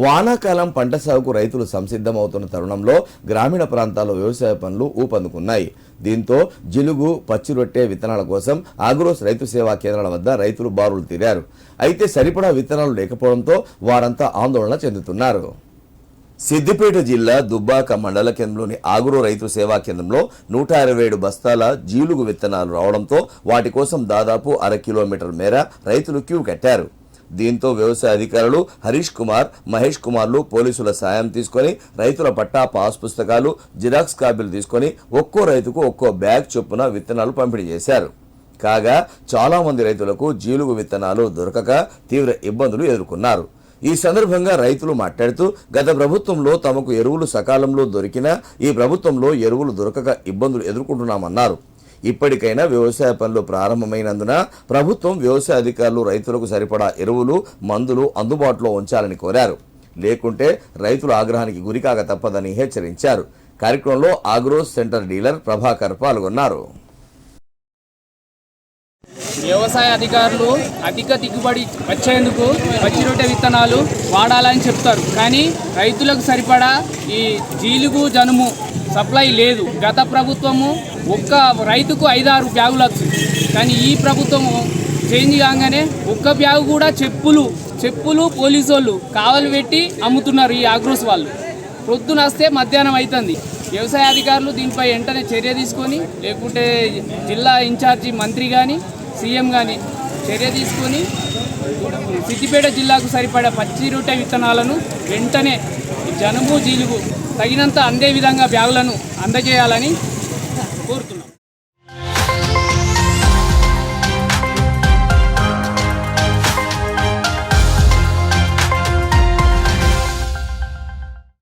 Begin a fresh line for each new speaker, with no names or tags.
వానాకాలం పంట సాగుకు రైతులు సంసిద్ధమవుతున్న తరుణంలో గ్రామీణ ప్రాంతాల్లో వ్యవసాయ పనులు ఊపందుకున్నాయి. దీంతో జిలుగు, పచ్చిరొట్టె విత్తనాల కోసం ఆగ్రోస్ రైతు సేవా కేంద్రాల వద్ద రైతులు బారులు తీరారు. అయితే సరిపడా విత్తనాలు లేకపోవడంతో వారంతా ఆందోళన చెందుతున్నారు. సిద్దిపేట జిల్లా దుబ్బాక మండల కేంద్రంలోని ఆగ్రో రైతు సేవా కేంద్రంలో 127 బస్తాల జీలుగు విత్తనాలు రావడంతో వాటి కోసం దాదాపు 1/2 కిలోమీటర్ మేర రైతులు క్యూ కట్టారు. దీంతో వ్యవసాయ అధికారులు హరీష్ కుమార్, మహేష్ కుమార్లు పోలీసుల సాయం తీసుకుని రైతుల పట్టా, పాస్ పుస్తకాలు, జిరాక్స్ కాపీలు తీసుకుని ఒక్కో రైతుకు ఒక్కో బ్యాగ్ చొప్పున విత్తనాలు పంపిణీ చేశారు. కాగా చాలా మంది రైతులకు జీలుగు విత్తనాలు దొరకక తీవ్ర ఇబ్బందులు ఎదుర్కొన్నారు. ఈ సందర్భంగా రైతులు మాట్లాడుతూ గత ప్రభుత్వంలో తమకు ఎరువులు సకాలంలో దొరికినా ఈ ప్రభుత్వంలో ఎరువులు దొరకక ఇబ్బందులు ఎదుర్కొంటున్నామన్నారు. ఇప్పటికైనా వ్యవసాయ పనులు ప్రారంభమైనందున ప్రభుత్వం, వ్యవసాయ అధికారులు రైతులకు సరిపడా ఎరువులు, మందులు అందుబాటులో ఉంచాలని కోరారు. లేకుంటే రైతుల ఆగ్రహానికి గురికాక తప్పదని హెచ్చరించారు. కార్యక్రమంలో ఆగ్రోస్ సెంటర్ డీలర్ ప్రభాకర్ పాల్గొన్నారు.
వ్యవసాయ అధికారులు అధిక దిగుబడి వచ్చేందుకు పచ్చిరొట్టె విత్తనాలు వాడాలని చెప్తారు, కానీ రైతులకు సరిపడా ఈ జీలుగు, జనుము సప్లై లేదు. గత ప్రభుత్వము ఒక్క రైతుకు 5-6 బ్యాగులు వచ్చింది, కానీ ఈ ప్రభుత్వము చేంజ్ కాగానే ఒక్క బ్యాగు కూడా చెప్పులు పోలీసు వాళ్ళు కావలి పెట్టి అమ్ముతున్నారు. ఈ ఆగ్రోస్ వాళ్ళు ప్రొద్దున వస్తే మధ్యాహ్నం అవుతుంది. వ్యవసాయ అధికారులు దీనిపై వెంటనే చర్య తీసుకొని, లేకుంటే జిల్లా ఇన్ఛార్జి మంత్రి కానీ, సీఎం కానీ చర్య తీసుకొని సిద్దిపేట జిల్లాకు సరిపడా పచ్చిరొట్టె విత్తనాలను వెంటనే జనుము, జీలుగు తగినంత అందే విధంగా బ్యాగులను అందజేయాలని కోరుతున్నాం.